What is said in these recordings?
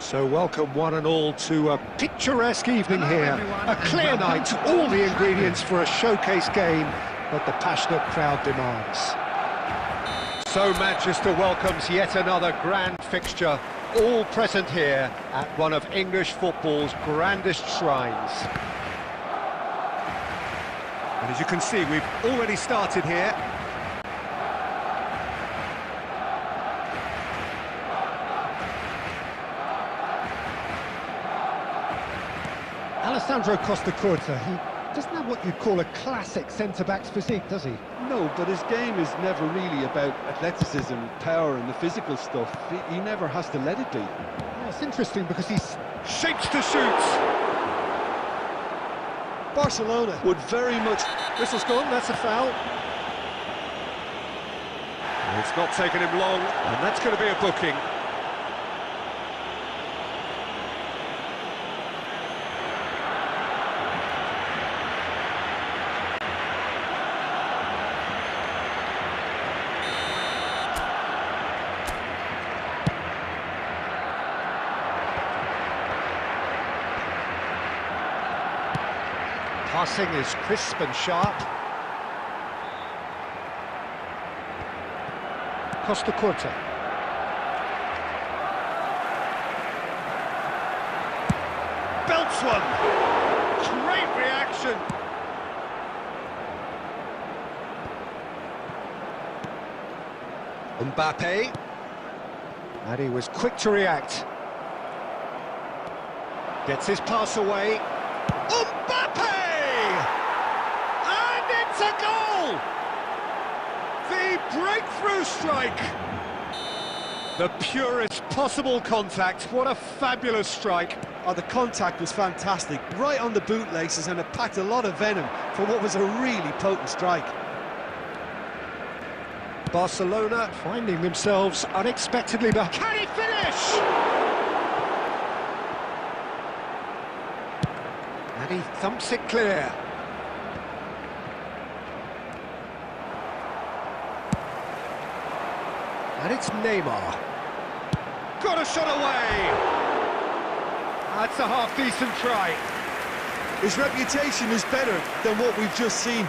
So welcome one and all to a picturesque evening here. A clear night, all the ingredients for a showcase game that the passionate crowd demands. So Manchester welcomes yet another grand fixture, all present here at one of English football's grandest shrines. And as you can see, we've already started here. Alessandro Costa-Curta, he doesn't have what you'd call a classic centre-back's physique, does he? No, but his game is never really about athleticism, power and the physical stuff. He never has to let it be. Yeah, it's interesting because he shapes to shoot. Barcelona would very much... Whistle's gone, that's a foul. It's not taken him long, and that's going to be a booking. Passing is crisp and sharp. Costa-Curta. Belts one. Great reaction. Mbappe. And he was quick to react. Gets his pass away. Mbappe! And it's a goal! The breakthrough strike! The purest possible contact. What a fabulous strike. Oh, the contact was fantastic, right on the bootlaces, and it packed a lot of venom for what was a really potent strike. Barcelona finding themselves unexpectedly back. Can he finish? And he thumps it clear. And it's Neymar. Got a shot away! That's a half-decent try. His reputation is better than what we've just seen.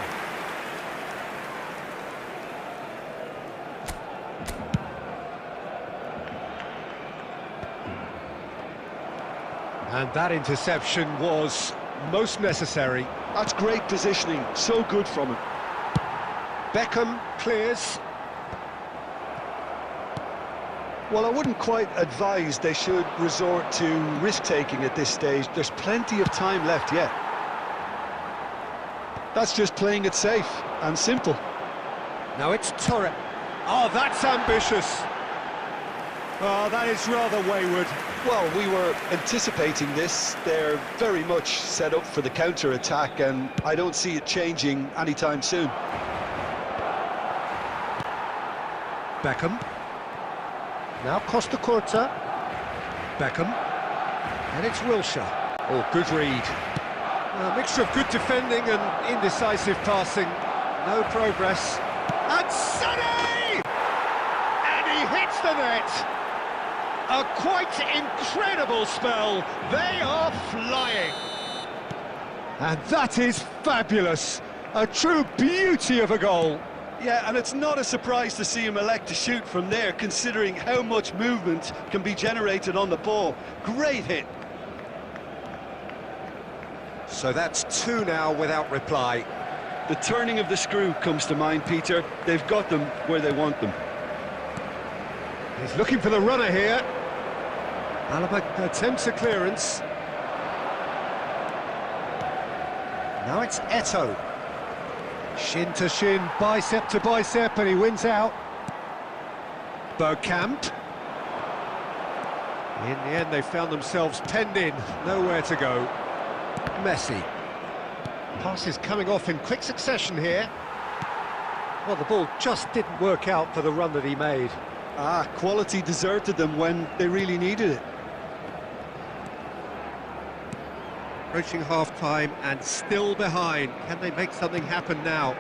And that interception was most necessary. That's great positioning, so good from him. Beckham clears. Well, I wouldn't quite advise they should resort to risk-taking at this stage. There's plenty of time left yet. That's just playing it safe and simple. Now it's Torre. Oh, that's ambitious. Oh, that is rather wayward. Well, we were anticipating this. They're very much set up for the counter-attack, and I don't see it changing anytime soon. Beckham. Now Costa-Curta. Beckham. And it's Wilshere. Oh, good read. A mixture of good defending and indecisive passing. No progress. And Sonny! And he hits the net! A quite incredible spell. They are flying. And that is fabulous. A true beauty of a goal. Yeah, and it's not a surprise to see him elect to shoot from there, considering how much movement can be generated on the ball. Great hit. So that's two now without reply. The turning of the screw comes to mind, Peter. They've got them where they want them. He's looking for the runner here. Alaba attempts a clearance. Now it's Eto'o. Shin to shin, bicep to bicep, and he wins out. Bergkamp. In the end, they found themselves penned in, nowhere to go. Messi. Passes coming off in quick succession here. Well, the ball just didn't work out for the run that he made. Quality deserted them when they really needed it. Approaching half-time and still behind. Can they make something happen now?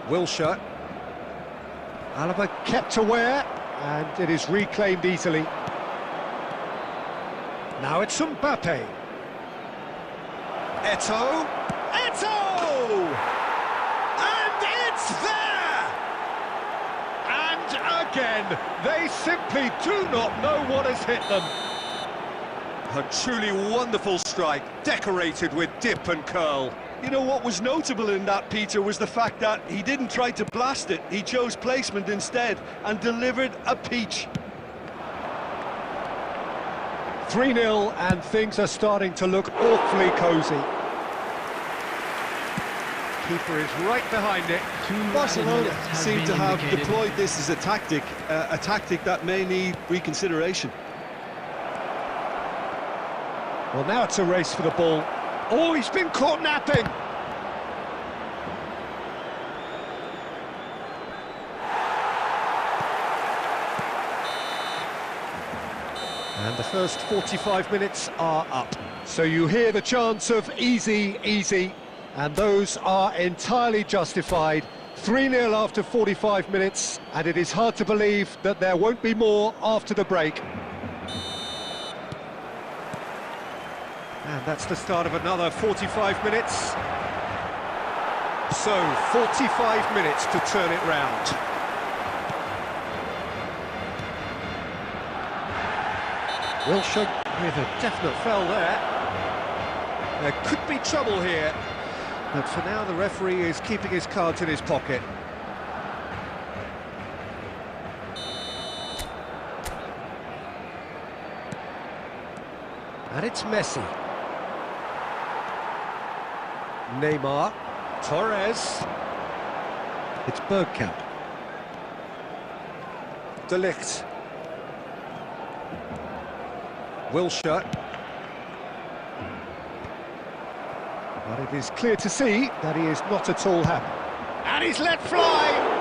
Wilshere. Alaba kept aware, and it is reclaimed easily. Now it's Mbappe. Eto'o. Eto'o! And it's there! And again, they simply do not know what has hit them. A truly wonderful strike, decorated with dip and curl. You know what was notable in that, Peter, was the fact that he didn't try to blast it. He chose placement instead and delivered a peach. 3-0 and things are starting to look awfully cosy. Keeper is right behind it. Barcelona seem to have deployed this as a tactic that may need reconsideration. Well, now it's a race for the ball. Oh, he's been caught napping. And the first 45 minutes are up. So you hear the chants of easy, easy, and those are entirely justified. 3-0 after 45 minutes, and it is hard to believe that there won't be more after the break. And that's the start of another 45 minutes. So, 45 minutes to turn it round. Wilshere with a definite foul there. There could be trouble here, but for now the referee is keeping his cards in his pocket. And it's Messi. Neymar, Torres, it's Bergkamp, De Ligt, Wilshere, but it is clear to see that he is not at all happy, and he's let fly!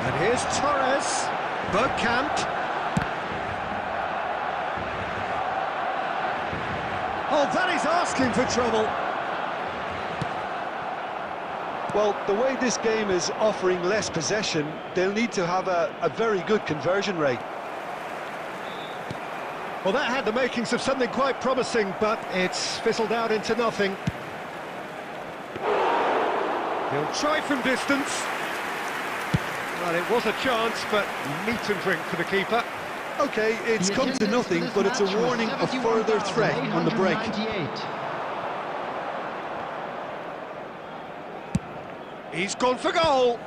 And here's Torres, Bergkamp. Oh, that is asking for trouble. Well, the way this game is offering less possession, they'll need to have a very good conversion rate. Well, that had the makings of something quite promising, but it's fizzled out into nothing. He'll try from distance. Well, it was a chance, but meat and drink for the keeper. Okay, it's come to nothing, but it's a warning of further threat on the break. He's gone for goal.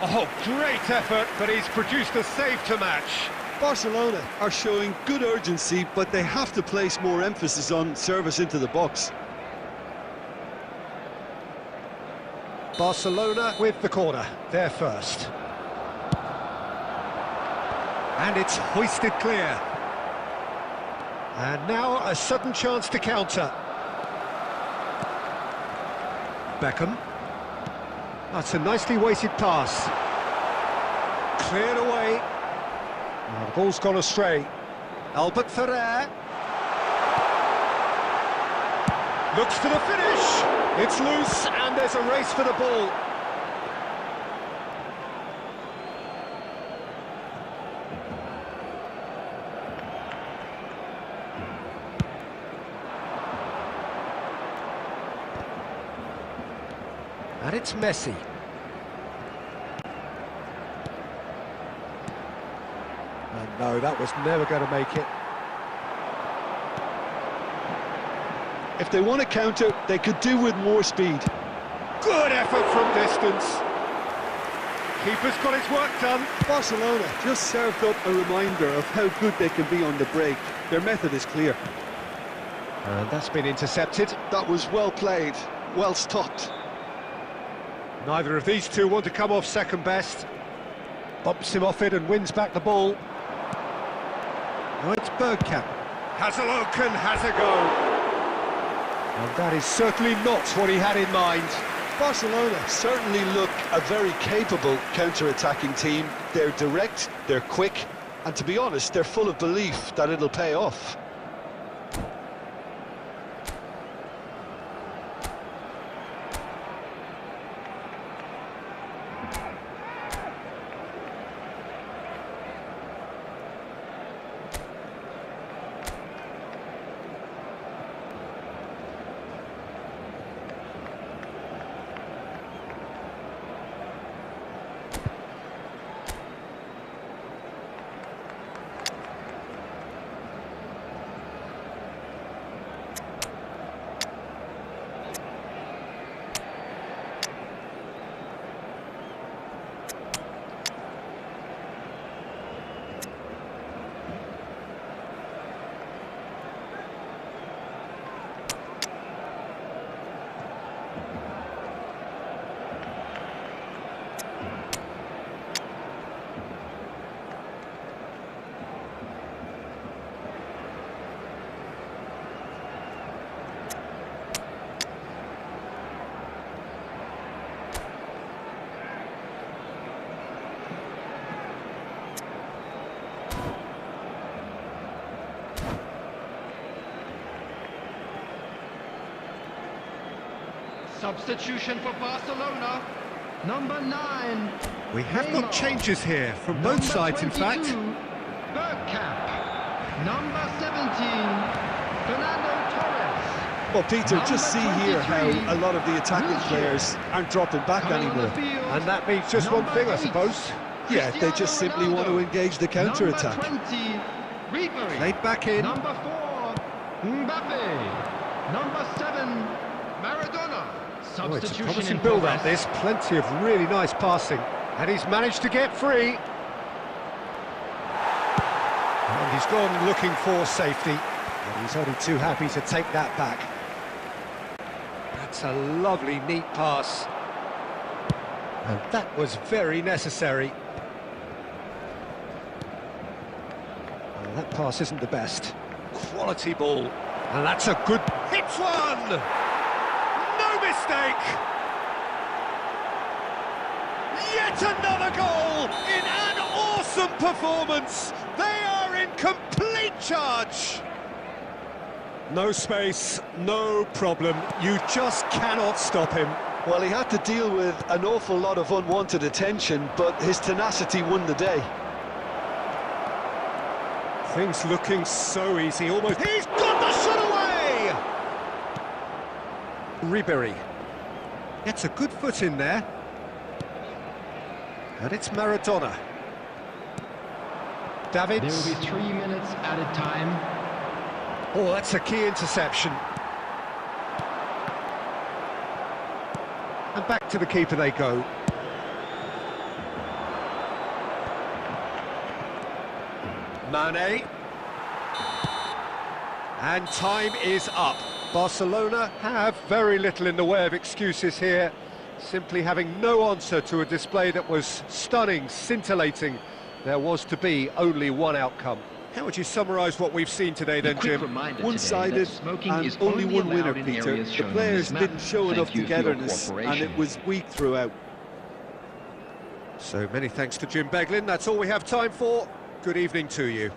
Oh, great effort, but he's produced a save to match. Barcelona are showing good urgency, but they have to place more emphasis on service into the box. Barcelona with the corner, they're first. And it's hoisted clear. And now a sudden chance to counter. Beckham. That's a nicely weighted pass. Cleared away. Oh, the ball's gone astray. Albert Ferrer. Looks for the finish. It's loose and there's a race for the ball. And it's Messi. And no, that was never going to make it. If they want to counter, they could do with more speed. Good effort from distance. Keeper's got his work done. Barcelona just served up a reminder of how good they can be on the break. Their method is clear. And that's been intercepted. That was well played, well stopped. Neither of these two want to come off second best. Bumps him off it and wins back the ball. Now it's Bergkamp. Has a look and has a go. And that is certainly not what he had in mind. Barcelona certainly look a very capable counter-attacking team. They're direct, they're quick, and to be honest, they're full of belief that it'll pay off. Substitution for Barcelona. Number 9. We have got changes here from both sides, in fact. Bergkamp. Number 17. Fernando Torres. Well, Peter, just see here how 23, a lot of the attacking players aren't dropping back Coming on the anymore. field, And that means just one number thing, I 8, suppose. Yeah, they just simply want to engage the counter-attack. Number 20, Ribery. Played back in. Number 4, Mbappe. Number 7, Maradona. Oh, it's a Substitution promising in build-up, progress. this. Plenty of really nice passing. And he's managed to get free. And he's gone looking for safety. And he's only too happy to take that back. That's a lovely, neat pass. And that was very necessary. Well, that pass isn't the best. Quality ball. And that's a good... Hits one! No mistake! Yet another goal in an awesome performance! They are in complete charge! No space, no problem. You just cannot stop him. Well, he had to deal with an awful lot of unwanted attention, but his tenacity won the day. Things looking so easy, almost... He's got the shot away! Ribery gets a good foot in there. And it's Maradona. Davids. There will be 3 minutes added time. Oh, that's a key interception. And back to the keeper they go. Mane. And time is up. Barcelona have very little in the way of excuses here, simply having no answer to a display that was stunning, scintillating. There was to be only one outcome. How would you summarise what we've seen today then, Jim? One-sided and only one winner, Peter. The players didn't show enough togetherness and it was weak throughout. So many thanks to Jim Beglin. That's all we have time for. Good evening to you.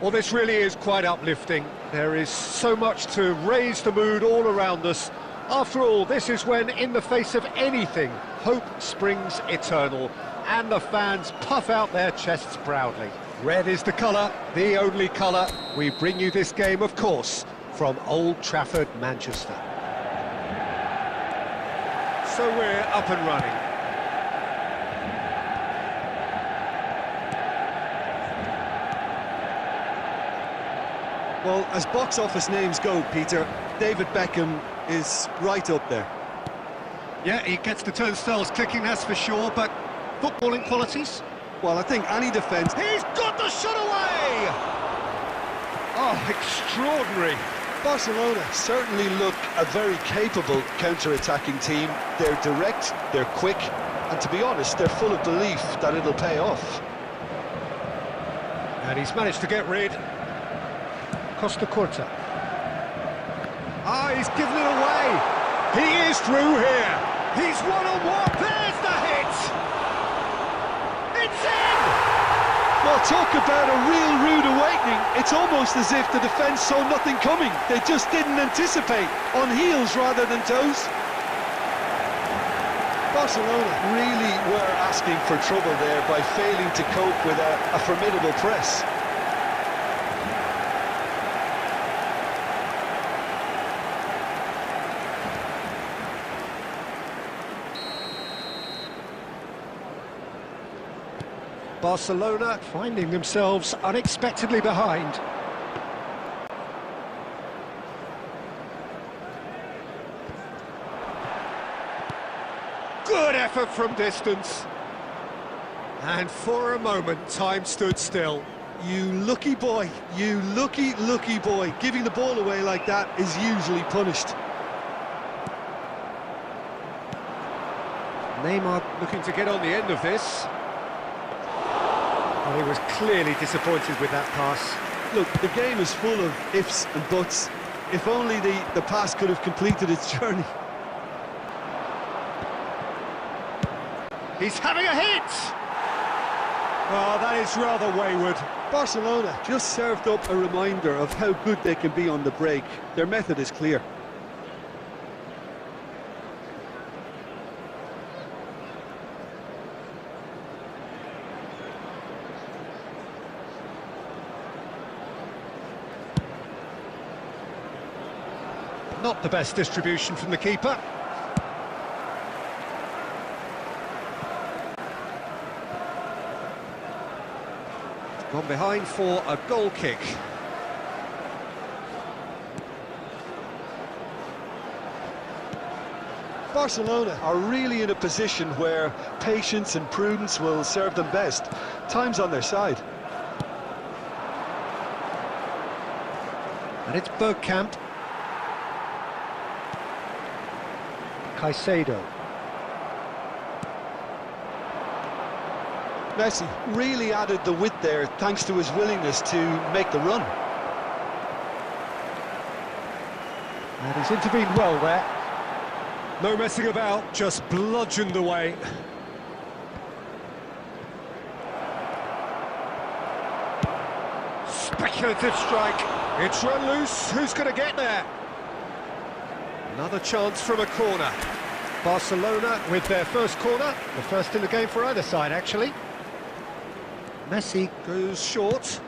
Well, this really is quite uplifting. There is so much to raise the mood all around us. After all, this is when, in the face of anything, hope springs eternal, and the fans puff out their chests proudly. Red is the colour, the only colour. We bring you this game, of course, from Old Trafford, Manchester. So we're up and running. Well, as box office names go, Peter, David Beckham is right up there. Yeah, he gets the turnstiles clicking, that's for sure, but footballing qualities? Well, I think any defence... He's got the shot away! Oh, extraordinary. Barcelona certainly look a very capable counter-attacking team. They're direct, they're quick, and to be honest, they're full of belief that it'll pay off. And he's managed to get rid. Costa Corta. He's given it away. He is through here. He's one-on-one. There's the hit. It's in! Well, talk about a real rude awakening. It's almost as if the defence saw nothing coming. They just didn't anticipate, on heels rather than toes. Barcelona really were asking for trouble there by failing to cope with a formidable press. Barcelona finding themselves unexpectedly behind. Good effort from distance. And for a moment, time stood still. You lucky boy, you lucky boy. Giving the ball away like that is usually punished. Neymar looking to get on the end of this. Well, he was clearly disappointed with that pass. Look, the game is full of ifs and buts. If only the pass could have completed its journey. He's having a hit! Oh, that is rather wayward. Barcelona just served up a reminder of how good they can be on the break. Their method is clear. Not the best distribution from the keeper. Gone behind for a goal kick. Barcelona are really in a position where patience and prudence will serve them best. Time's on their side. And it's Bergkamp. Caicedo. Messi really added the width there thanks to his willingness to make the run. And he's intervened well there. No messing about, just bludgeoned away. Speculative strike. It's run loose. Who's going to get there? Another chance from a corner. Barcelona with their first corner. The first in the game for either side, actually. Messi goes short.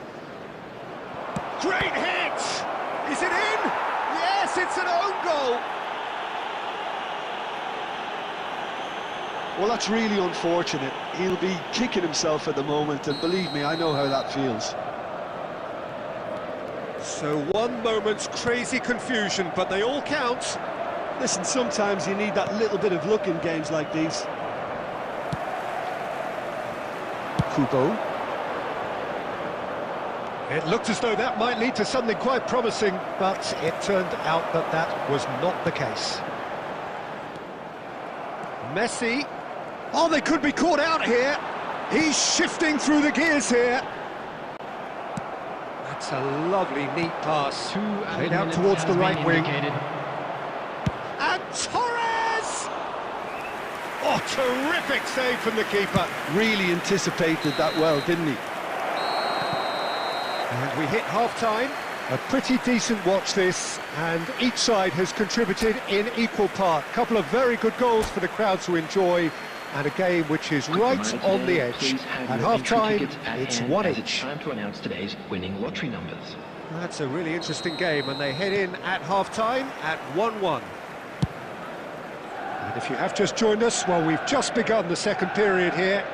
Great hit! Is it in? Yes, it's an own goal! Well, that's really unfortunate. He'll be kicking himself at the moment, and believe me, I know how that feels. So one moment's crazy confusion, but they all count. Listen, sometimes you need that little bit of luck in games like these. Kubo. It looked as though that might lead to something quite promising, but it turned out that that was not the case. Messi. Oh, they could be caught out here. He's shifting through the gears here. That's a lovely, neat pass. Played out towards the right wing. And Torres! Oh, terrific save from the keeper. Really anticipated that well, didn't he? And we hit half-time. A pretty decent watch this, and each side has contributed in equal part. A couple of very good goals for the crowd to enjoy, and a game which is right on the edge. At half-time, it's 1 each. It's time to announce today's winning lottery numbers. That's a really interesting game, and they head in at half-time at 1-1. And if you have just joined us, well, we've just begun the second period here.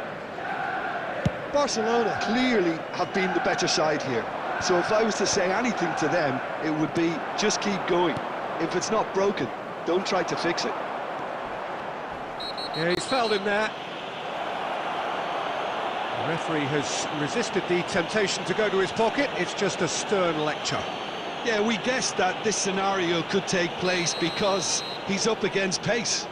Barcelona clearly have been the better side here. So if I was to say anything to them, it would be just keep going. If it's not broken, don't try to fix it. Yeah, he's fouled him there. The referee has resisted the temptation to go to his pocket. It's just a stern lecture. Yeah, we guessed that this scenario could take place because he's up against pace.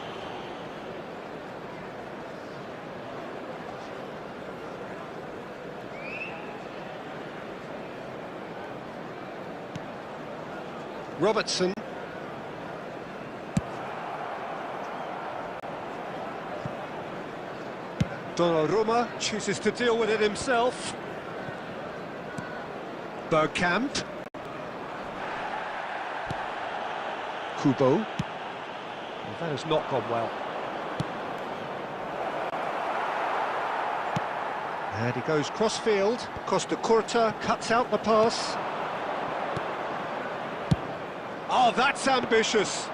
Robertson. Donnarumma chooses to deal with it himself. Bergkamp. Kubo. Well, that has not gone well. And he goes cross-field. Costa Curta cuts out the pass. Oh, that's ambitious.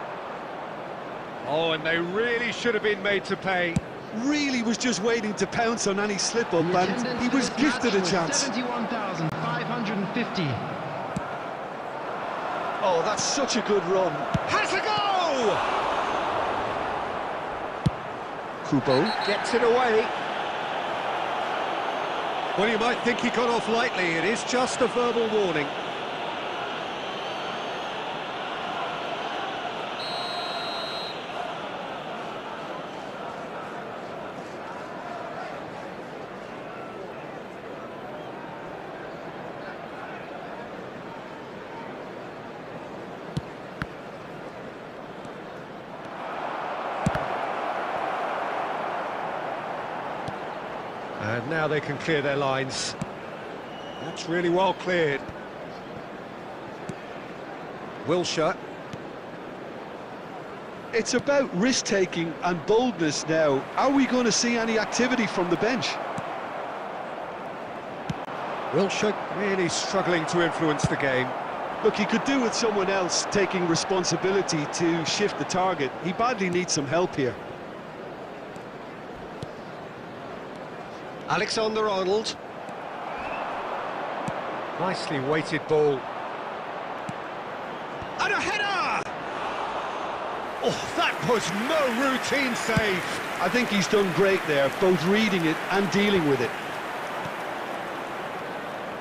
Oh, and they really should have been made to pay. Really was just waiting to pounce on any slip-up, and he was gifted a chance. 71,550. Oh, that's such a good run. Has a go! Kubo gets it away. Well, you might think he got off lightly. It is just a verbal warning. And now they can clear their lines. That's really well cleared. Wilshere. It's about risk-taking and boldness now. Are we going to see any activity from the bench? Wilshere really struggling to influence the game. Look, he could do with someone else taking responsibility to shift the target. He badly needs some help here. Alexander-Arnold. Nicely weighted ball. And a header! Oh, that was no routine save. I think he's done great there, both reading it and dealing with it.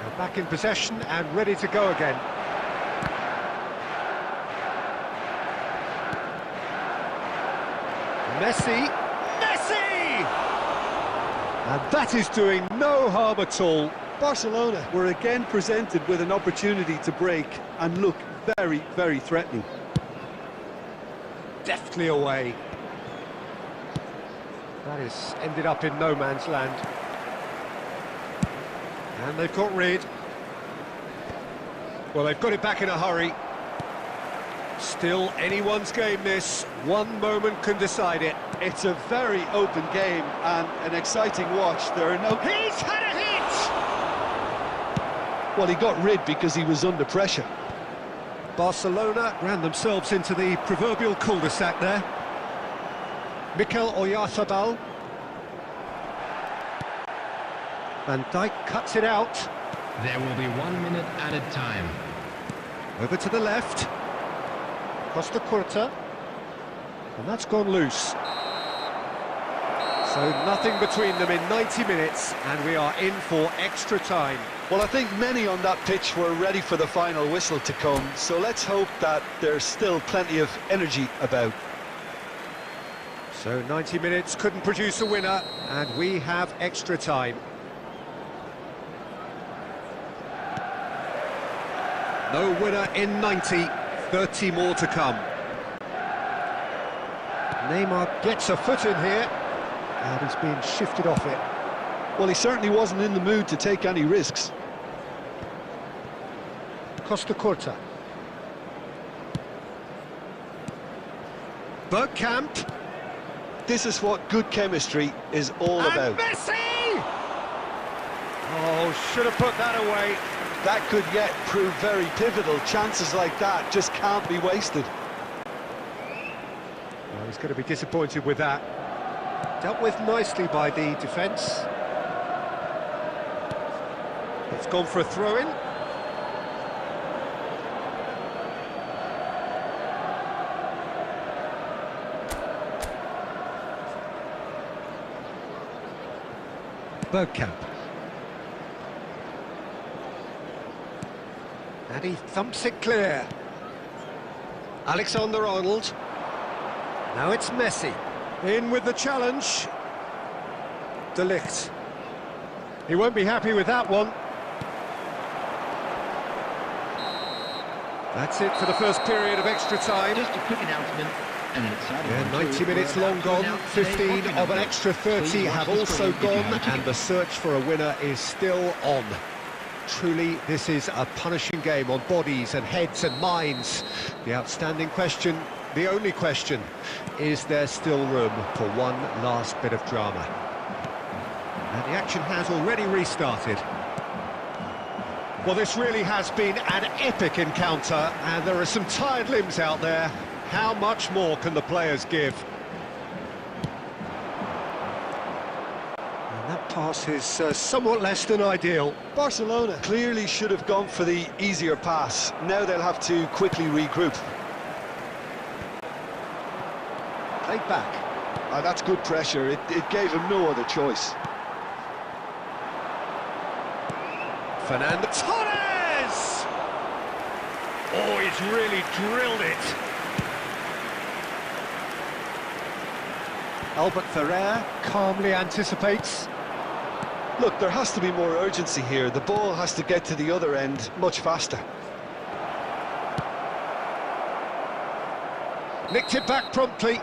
They're back in possession and ready to go again. Messi. And that is doing no harm at all. Barcelona were again presented with an opportunity to break and look very, very threatening. Deftly away. That has ended up in no man's land. And they've got rid. Well, they've got it back in a hurry. Still anyone's game, this. One moment can decide it. It's a very open game and an exciting watch. There are no... He's had a hit! Well, he got rid because he was under pressure. Barcelona ran themselves into the proverbial cul-de-sac there. Mikel Oyarzabal. Van Dijk cuts it out. There will be 1 minute added time. Over to the left. Costa Curta. And that's gone loose. So nothing between them in 90 minutes, and we are in for extra time. Well, I think many on that pitch were ready for the final whistle to come, so let's hope that there's still plenty of energy about. So 90 minutes couldn't produce a winner, and we have extra time. No winner in 90, 30 more to come. Neymar gets a foot in here, and he's being shifted off it. Well, he certainly wasn't in the mood to take any risks. Costa Curta. Bergkamp. This is what good chemistry is all And about. Messi! Oh, should have put that away. That could yet prove very pivotal. Chances like that just can't be wasted. Well, he's going to be disappointed with that. Dealt with nicely by the defence. It's gone for a throw-in. Bergkamp. And he thumps it clear. Alexander-Arnold. Now it's Messi. In with the challenge. De Ligt. He won't be happy with that one. That's it for the first period of extra time. Just a quick announcement. An exciting Yeah, one 90 too. minutes We're long about to gone, announce today's 15 lottery of an numbers. extra 30 Please watch have the also screen if you gone, have a ticket. and the search for a winner is still on. Truly, this is a punishing game on bodies and heads and minds. The outstanding question, the only question, is there still room for one last bit of drama? And the action has already restarted. Well, this really has been an epic encounter, and there are some tired limbs out there. How much more can the players give? And that pass is somewhat less than ideal. Barcelona clearly should have gone for the easier pass. Now they'll have to quickly regroup. Played back. That's good pressure. It gave him no other choice. Fernandes. Torres! Oh, he's really drilled it. Albert Ferrer calmly anticipates. Look, there has to be more urgency here. The ball has to get to the other end much faster. Nicked it back promptly.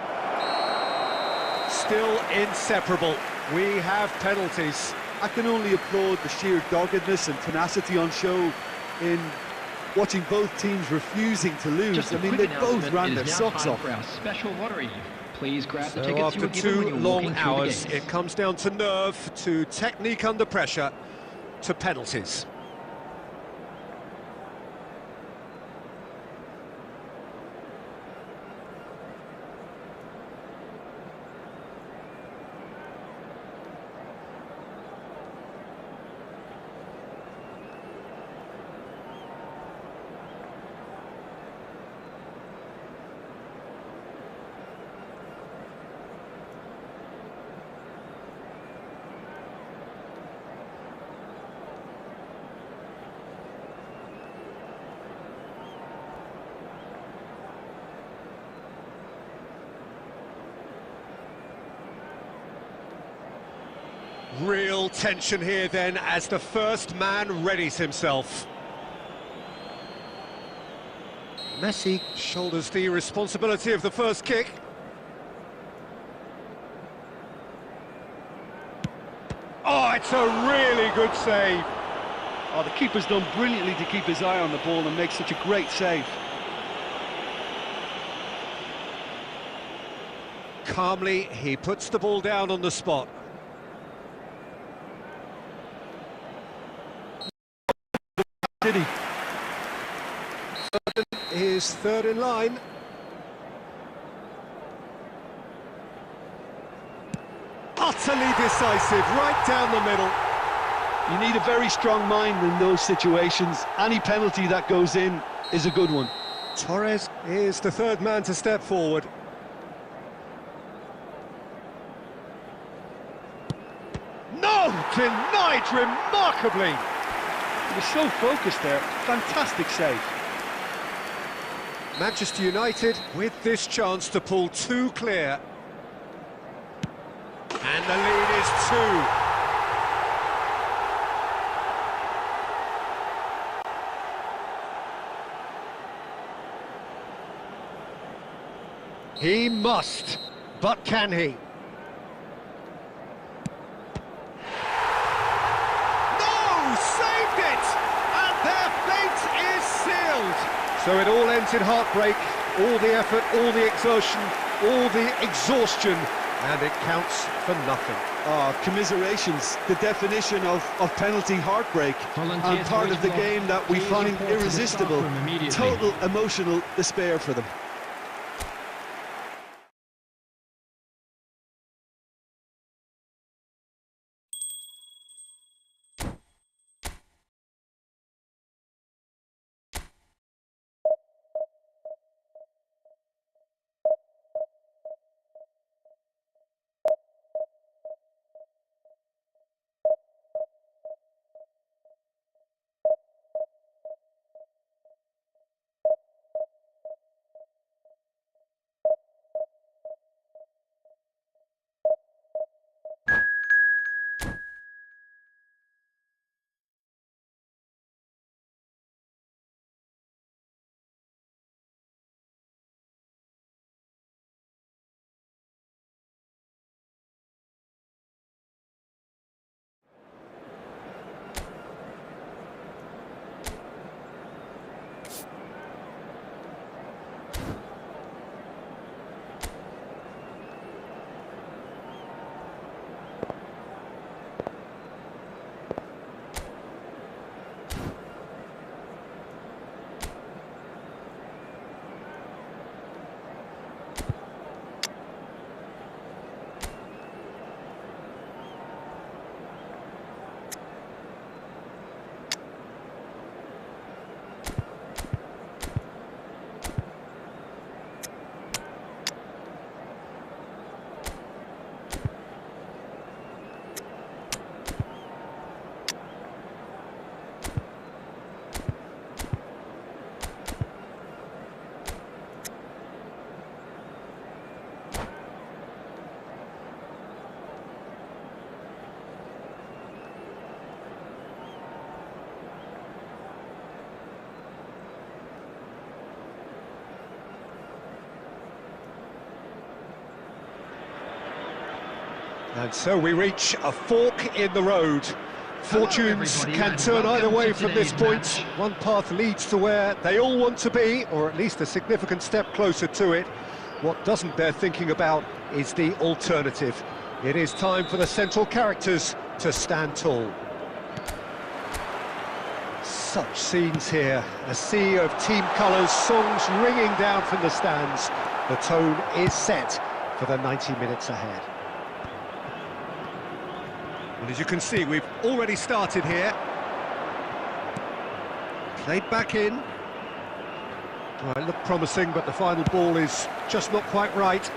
Still inseparable. We have penalties. I can only applaud the sheer doggedness and tenacity on show in watching both teams refusing to lose. Just a I mean, quick they both announcement, ran it their is now socks time off. for our special lottery. Please grab the So tickets you after were given when two you were long walking through the hours, gates. it comes down to nerve, to technique under pressure, to penalties. Real tension here then as the first man readies himself. Messi shoulders the responsibility of the first kick. Oh, it's a really good save. Oh, the keeper's done brilliantly to keep his eye on the ball and make such a great save. Calmly, he puts the ball down on the spot. Did he? Is third in line. Utterly decisive, right down the middle. You need a very strong mind in those situations. Any penalty that goes in is a good one. Torres is the third man to step forward. No! Denied remarkably! He was so focused there. Fantastic save. Manchester United with this chance to pull two clear. And the lead is two. He must, but can he? No, saved it! And their fate is sealed! So it all ends in heartbreak, all the effort, all the exertion, all the exhaustion, and it counts for nothing. Commiserations, the definition of penalty heartbreak, and part of the game that we find irresistible. Total emotional despair for them. And so we reach a fork in the road. Fortunes can turn either way from this point. One path leads to where they all want to be, or at least a significant step closer to it. What doesn't bear thinking about is the alternative. It is time for the central characters to stand tall. Such scenes here, a sea of team colours, songs ringing down from the stands. The tone is set for the 90 minutes ahead. Well, as you can see, we've already started here. Played back in. Well, it looked promising, but the final ball is just not quite right.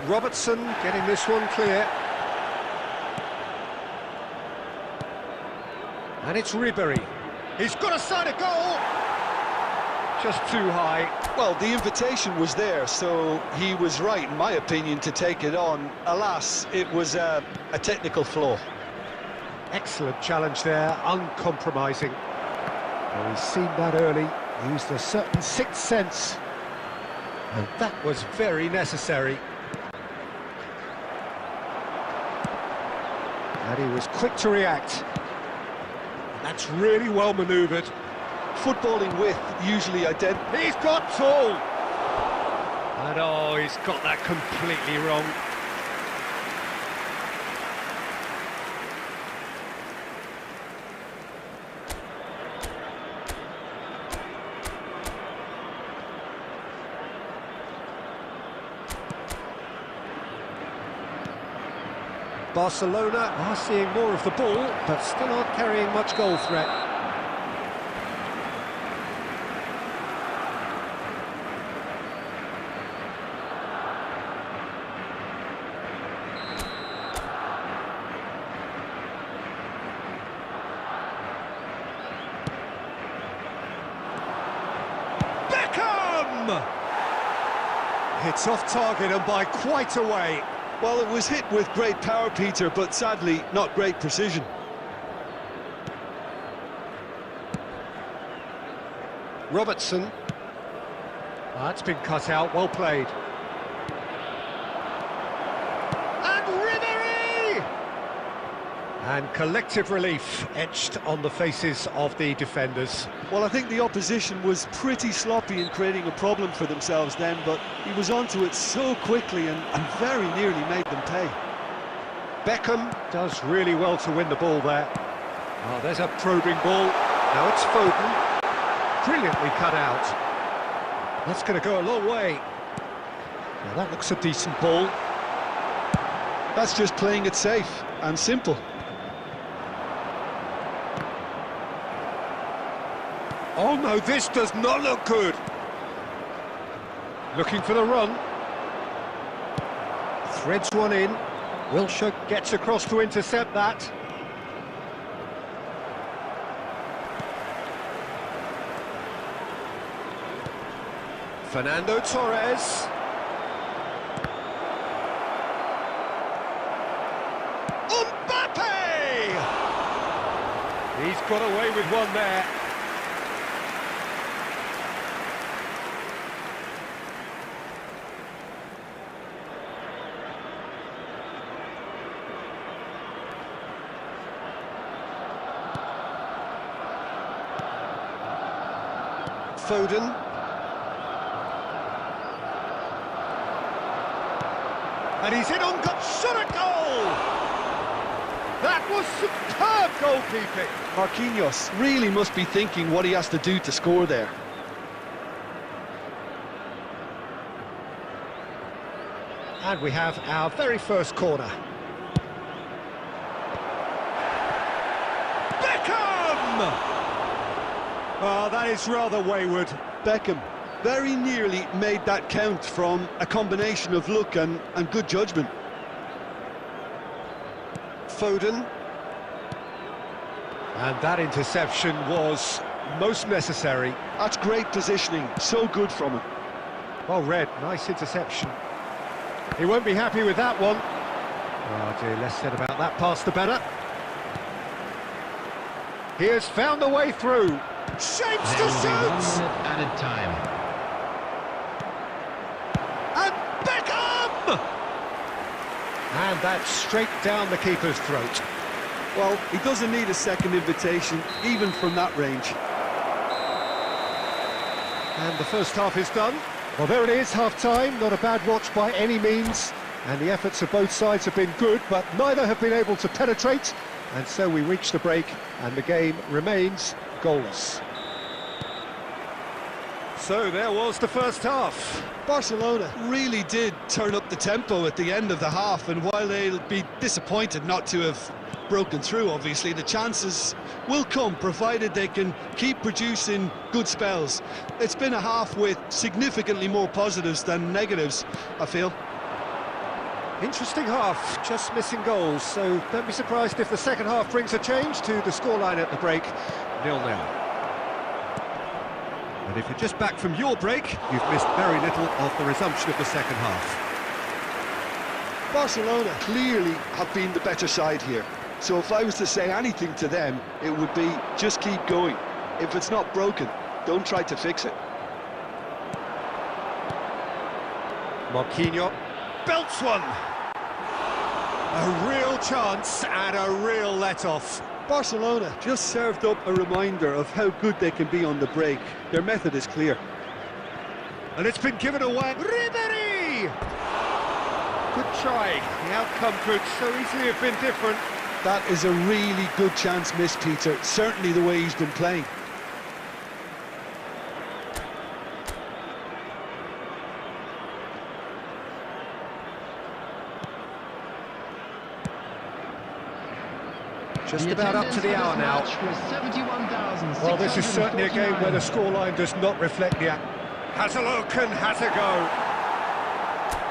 Robertson getting this one clear. And it's Ribery. He's got a side of goal! Just too high. Well, the invitation was there, so he was right, in my opinion, to take it on. Alas, it was a technical flaw. Excellent challenge there, uncompromising. Well, he's seen that early, used a certain sixth sense. And that was very necessary. And he was quick to react. That's really well manoeuvred. Footballing with usually identical. He's got tall! And oh, he's got that completely wrong. Barcelona are seeing more of the ball, but still aren't carrying much goal threat. Beckham! It's off target and by quite a way. Well, it was hit with great power, Peter, but sadly, not great precision. Robertson. That's been cut out, well played. And Ribery! And collective relief etched on the faces of the defenders. Well, I think the opposition was pretty sloppy in creating a problem for themselves then, but he was onto it so quickly and very nearly made them pay. Beckham does really well to win the ball there. Oh, there's a probing ball. Now it's Foden. Brilliantly cut out. That's going to go a long way. Now that looks a decent ball. That's just playing it safe and simple. Oh no, this does not look good. Looking for the run. Threads one in. Wilshere gets across to intercept that. Fernando Torres. Mbappe! He's got away with one there. Foden. And he's in on shot at goal! That was superb goalkeeping! Marquinhos really must be thinking what he has to do to score there. And we have our very first corner. Beckham! Oh, that is rather wayward. Beckham very nearly made that count from a combination of luck and good judgment. Foden. And that interception was most necessary. That's great positioning, so good from him. Well read, nice interception. He won't be happy with that one. Oh dear, less said about that pass the better. He has found the way through. Shapes to shoot! Added time. And Beckham! And that's straight down the keeper's throat. Well, he doesn't need a second invitation, even from that range. And the first half is done. Well, there it is, half-time. Not a bad watch by any means. And the efforts of both sides have been good, but neither have been able to penetrate. And so we reach the break, and the game remains goalless. So there was the first half. Barcelona really did turn up the tempo at the end of the half, and while they'll be disappointed not to have broken through, obviously, the chances will come, provided they can keep producing good spells. It's been a half with significantly more positives than negatives, I feel. Interesting half, just missing goals, so don't be surprised if the second half brings a change to the scoreline at the break, 0-0. And if you're just back from your break, you've missed very little of the resumption of the second half. Barcelona clearly have been the better side here. So if I was to say anything to them, it would be just keep going. If it's not broken, don't try to fix it. Marquinhos belts one. A real chance and a real let-off. Barcelona just served up a reminder of how good they can be on the break. Their method is clear. And it's been given away. Ribéry! Good try. The outcome could so easily have been different. That is a really good chance missed, Peter. Certainly the way he's been playing. Just about up to the hour now. Well, this is certainly a game where the scoreline does not reflect the act. Has a look and has a go.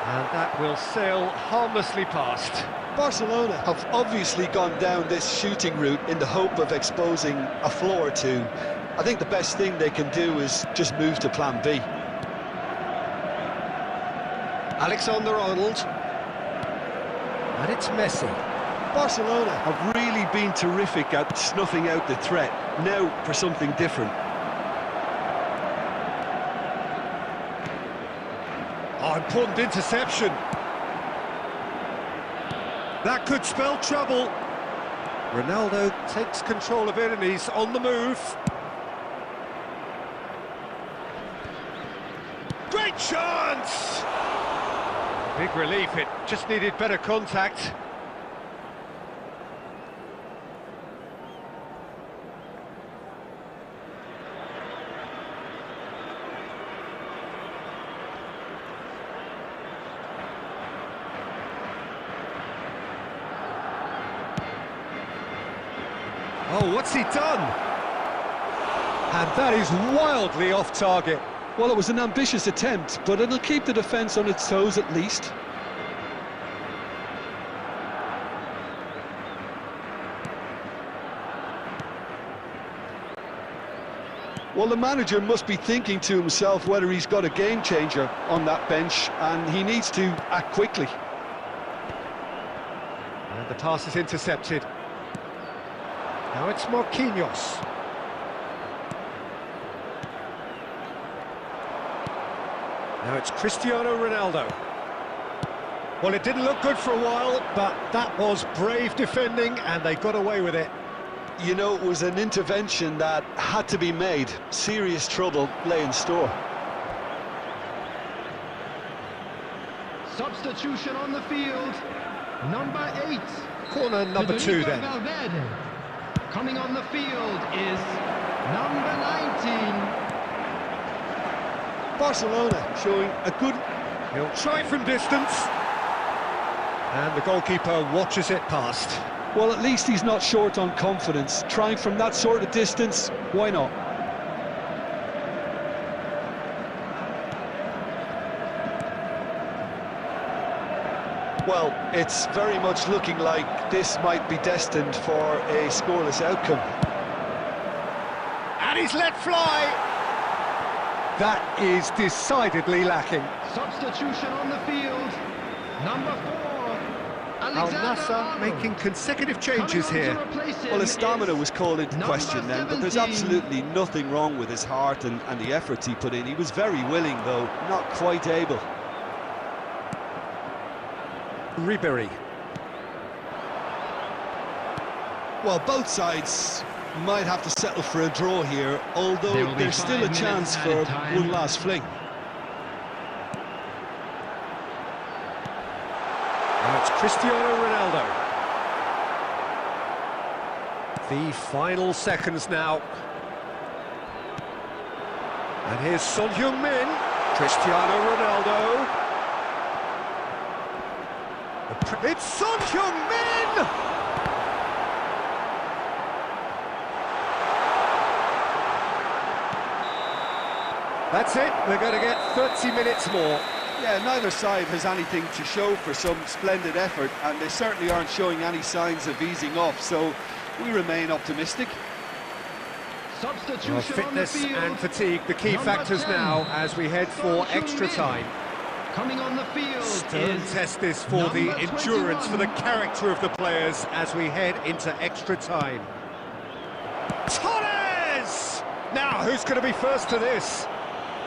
And that will sail harmlessly past. Barcelona have obviously gone down this shooting route in the hope of exposing a flaw or two. I think the best thing they can do is just move to plan B. Alexander-Arnold. And it's Messi. Barcelona have really been terrific at snuffing out the threat. Now for something different. Oh, important interception. That could spell trouble. Ronaldo takes control of it and he's on the move. Great chance! Big relief, it just needed better contact. Oh, what's he done? And that is wildly off target. Well, it was an ambitious attempt, but it'll keep the defence on its toes at least. Well, the manager must be thinking to himself whether he's got a game changer on that bench, and he needs to act quickly. And the pass is intercepted. Now it's Marquinhos. Now it's Cristiano Ronaldo. Well, it didn't look good for a while, but that was brave defending and they got away with it. You know, it was an intervention that had to be made. Serious trouble lay in store. Substitution on the field. Number 8. Corner number 2 then. Valverde. Coming on the field is number 19. Barcelona showing a good... He'll try from distance. And the goalkeeper watches it past. Well, at least he's not short on confidence. Trying from that sort of distance, why not? Well, it's very much looking like this might be destined for a scoreless outcome. And he's let fly! That is decidedly lacking. Substitution on the field. Number 4. Al Nassr making consecutive changes here. Well, his stamina was called into question then, but there's absolutely nothing wrong with his heart and the efforts he put in. He was very willing, though, not quite able. Ribery. Well, both sides might have to settle for a draw here, although there's still a chance for one last fling. Now it's Cristiano Ronaldo. The final seconds now. And here's Son Heung-min. Cristiano Ronaldo. It's Son Heung-min! That's it, we're going to get 30 minutes more. Yeah, neither side has anything to show for some splendid effort, and they certainly aren't showing any signs of easing off, so we remain optimistic. Substitution Well, fitness and fatigue, the key factors now as we head for extra time. Coming on the field Stern test this for the endurance, for the character of the players as we head into extra time. Torres! Now, who's going to be first to this?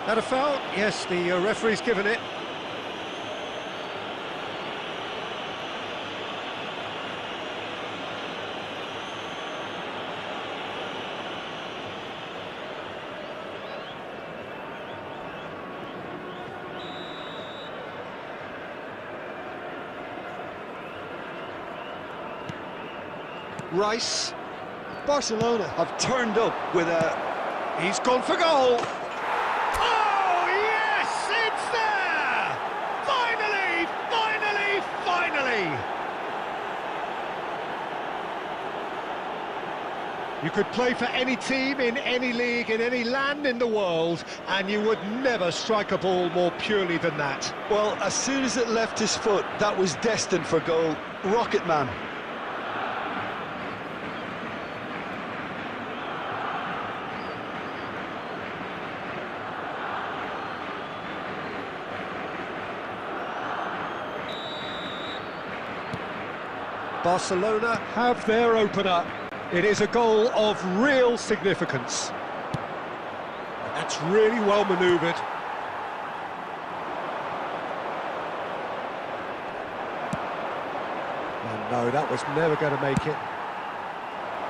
That a foul? Yes, the referee's given it. Rice. Barcelona have turned up with a... He's gone for goal. Oh, yes, it's there! Finally, finally, finally! You could play for any team, in any league, in any land in the world, and you would never strike a ball more purely than that. Well, as soon as it left his foot, that was destined for goal. Rocket man. Barcelona have their opener. It is a goal of real significance. That's really well manoeuvred. And no, that was never going to make it.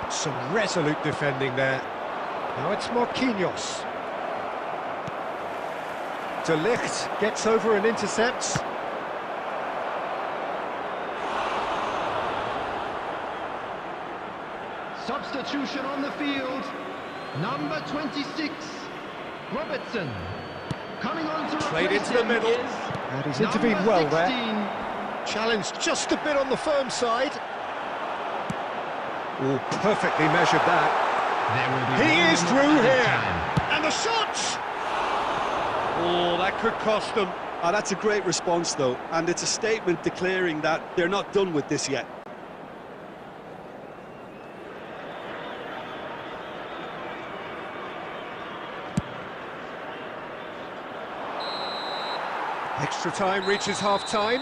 Some resolute defending there. Now it's Marquinhos. De Ligt gets over and intercepts. Substitution on the field. Number 26, Robertson. Coming on to Played replace into the him middle. is And he's intervened well number 16. there. Challenged just a bit on the firm side. Oh, perfectly measured that. He is through here. And the shot! Oh, that could cost them. Oh, that's a great response, though, and it's a statement declaring that they're not done with this yet. Extra time reaches half-time.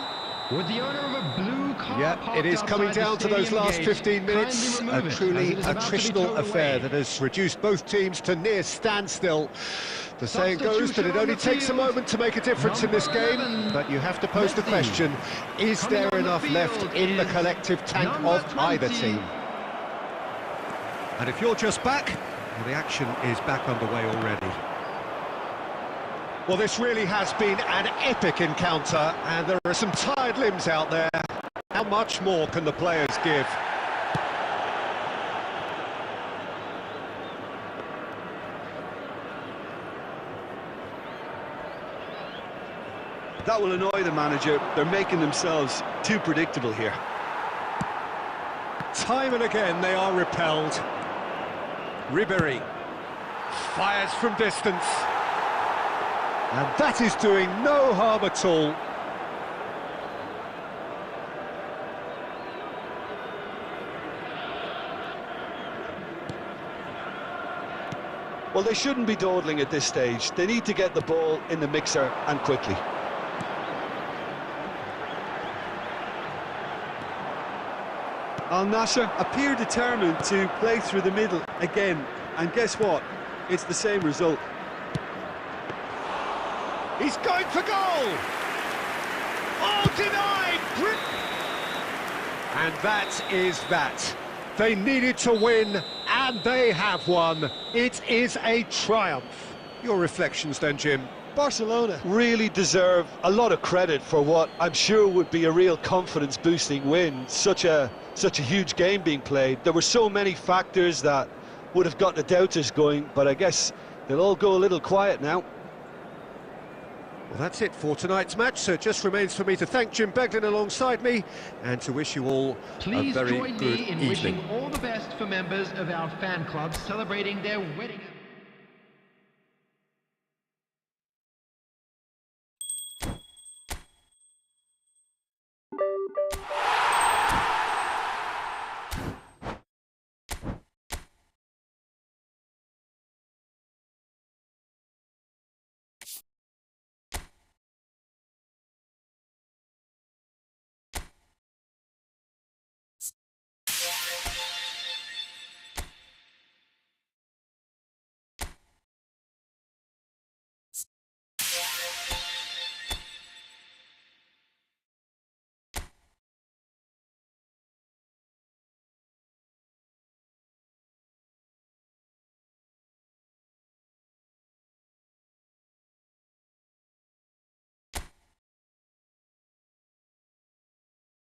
With the owner of a blue car Yeah, it is coming down to those last 15 minutes. A truly attritional affair that has reduced both teams to near standstill. The saying goes that it only takes a moment to make a difference in this game, but you have to pose the question, is there enough left in the collective tank of either team? And if you're just back, well, the action is back underway already. Well, this really has been an epic encounter, and there are some tired limbs out there. How much more can the players give? That will annoy the manager. They're making themselves too predictable here. Time and again they are repelled. Ribéry fires from distance. And that is doing no harm at all. Well, they shouldn't be dawdling at this stage. They need to get the ball in the mixer, and quickly. Al Nassr appear determined to play through the middle again. And guess what? It's the same result. He's going for goal! Oh, denied! And that is that. They needed to win, and they have won. It is a triumph. Your reflections then, Jim? Barcelona really deserve a lot of credit for what I'm sure would be a real confidence-boosting win. Such a huge game being played. There were so many factors that would have got the doubters going, but I guess they'll all go a little quiet now. Well, that's it for tonight's match, so it just remains for me to thank Jim Beglin alongside me and to wish you all a very good evening. Please join me in wishing all the best for members of our fan club celebrating their wedding.